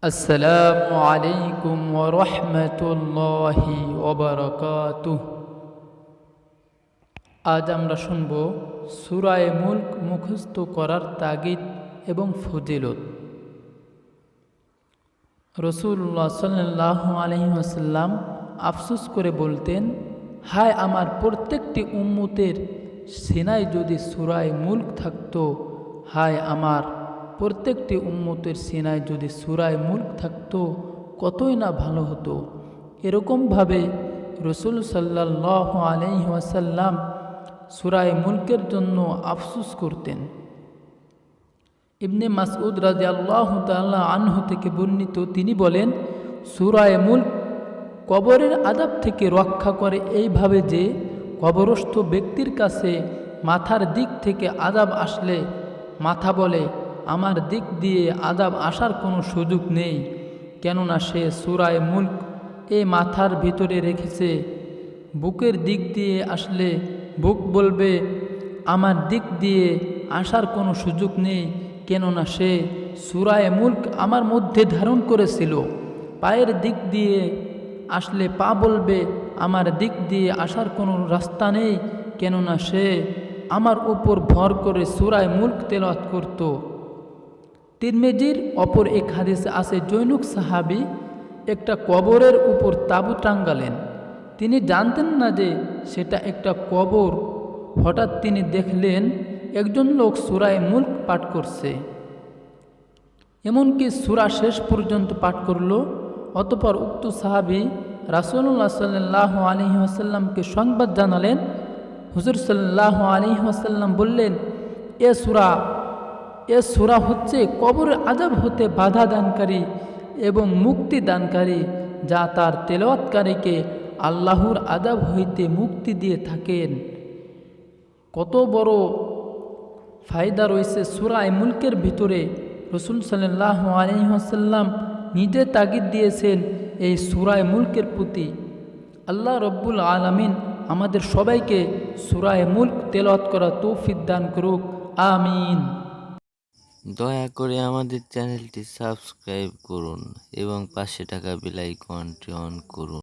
আসসালামু আলাইকুম ওয়া রাহমাতুল্লাহি ওয়া বারাকাতুহ। আজ আমরা শুনব সূরা মুলক মুখস্থ করার তাগিদ এবং ফজিলত। রাসূলুল্লাহ সাল্লাল্লাহু আলাইহি ওয়াসাল্লাম আফসোস করে বলতেন, হায় আমার প্রত্যেকটি উম্মতের সিনায় যদি সূরা মুলক থাকতো, হায় আমার প্রত্যেকটি উম্মতের সিনায় যদি সূরা মুলক থাকতো কতই না ভালো হতো। এরকমভাবে রাসূল সাল্লাল্লাহু আলাইহি ওয়াসাল্লাম সূরা মুলকের জন্য আফসোস করতেন। ইবনে মাসউদ রাদিয়াল্লাহু তাআলা আনহু থেকে বর্ণিত, তিনি বলেন, সূরা মুলক কবরের আযাব থেকে রক্ষা করে এইভাবে যে কবরস্থ ব্যক্তির কাছে মাথার দিক থেকে আযাব আসলে মাথা বলে, আমার দিক দিয়ে আযাব আসার কোনো সুযোগ নেই, কেননা সে সূরা মুলক মাথার ভিতরে রেখেছে। বুকের দিক দিয়ে আসলে বুক বলবে, আমার দিক দিয়ে আসার কোনো সুযোগ নেই, কেননা সে সূরা মুলক আমার মধ্যে ধারণ করেছিল। পায়ের দিক দিয়ে আসলে পা বলবে, আমার দিক দিয়ে আসার কোনো রাস্তা নেই, কেননা সে আমার উপর ভর করে সূরা মুলক তেলাওয়াত করত। তিরমিজির অপর এক হাদিসে আছে, জৈনুক সাহাবী একটা কবরের উপর তাঁবু টাঙ্গালেন। তিনি জানতেন না যে সেটা একটা কবর। হঠাৎ তিনি দেখলেন একজন লোক সূরা মুলক পাঠ করছে, এমনকি সূরা শেষ পর্যন্ত পাঠ করল। অতঃপর উক্ত সাহাবী রাসূলুল্লাহ সাল্লাল্লাহু আলাইহি ওয়াসাল্লামকে সংবাদ জানালেন। হুজুর সাল্লাল্লাহু আলাইহি ওয়াসাল্লাম বললেন, এ সূরা হচ্ছে কবরের আযাব হতে বাধা দানকারী এবং মুক্তি দানকারী, যা তার তেলাওয়াতকারীকে আল্লাহর আযাব হইতে মুক্তি দিয়ে থাকেন। কত বড় ফায়দা রয়েছে সূরা মুলকের ভিতরে। রাসূল সাল্লাল্লাহু আলাইহি ওয়াসাল্লাম নিজে তাগিদ দিয়েছেন এই সূরা মুলকের প্রতি। আল্লাহ রব্বুল আলামিন আমাদের সবাইকে সূরা মুলক তেলাওয়াত করার তৌফিক দান করুক, আমিন। দয়া করে আমাদের চ্যানেলটি সাবস্ক্রাইব করুন এবং পাশে থাকা বেল আইকনটি অন করুন।